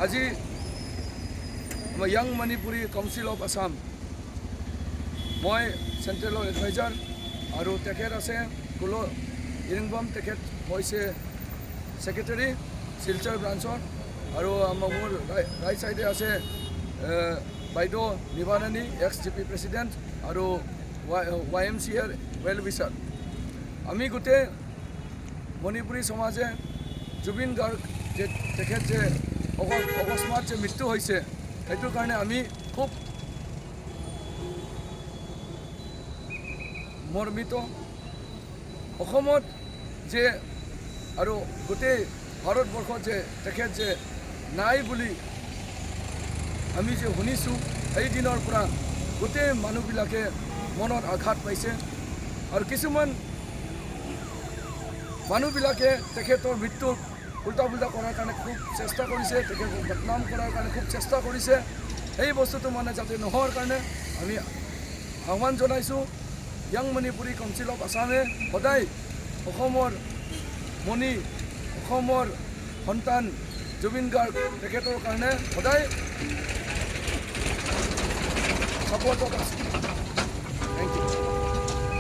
আজি young Manipuri council of Assam মই চেন্ট্ৰেলৰ adviser আৰু তেখেত আছে কুলো ইৰিংবম তেখেত হৈছে সেক্ৰেটাৰী শিলচৰ ব্ৰাঞ্চৰ আৰু মোৰ ৰাইট সাইডে আছে বাইদেউ নিবাৰানী এক্স জিপি প্ৰেচিডেণ্ট আৰু YMCAৰ ৱেল উইচাৰ আমি গোটেই মণিপুৰী সমাজে জুবিন গাৰ্গ যে তেখেত যে অকস্মাত যে মৃত্যু হৈছে সেইটোৰ কাৰণে আমি খুব মৰ্মিত অসমত যে আৰু গোটেই ভাৰতবৰ্ষত যে তেখেত যে নাই বুলি আমি যে শুনিছোঁ সেই দিনৰ পৰা গোটেই মানুহবিলাকে মনত আঘাত পাইছে আৰু কিছুমান মানুহবিলাকে তেখেতৰ মৃত্যুক উল্টা পুল্টা কৰাৰ কাৰণে খুব চেষ্টা কৰিছে তেখেতক বদনাম কৰাৰ কাৰণে খুব চেষ্টা কৰিছে এই বস্তুটো মানে যাতে নোহোৱাৰ কাৰণে আমি আহ্বান জনাইছোঁ ইয়াং মণিপুৰী কাউন্সিল অফ আসামে সদায় অসমৰ মণি অসমৰ সন্তান জুবিন গাৰ্গ তেখেতৰ কাৰণে সদায় ছাপৰ্টত আছে।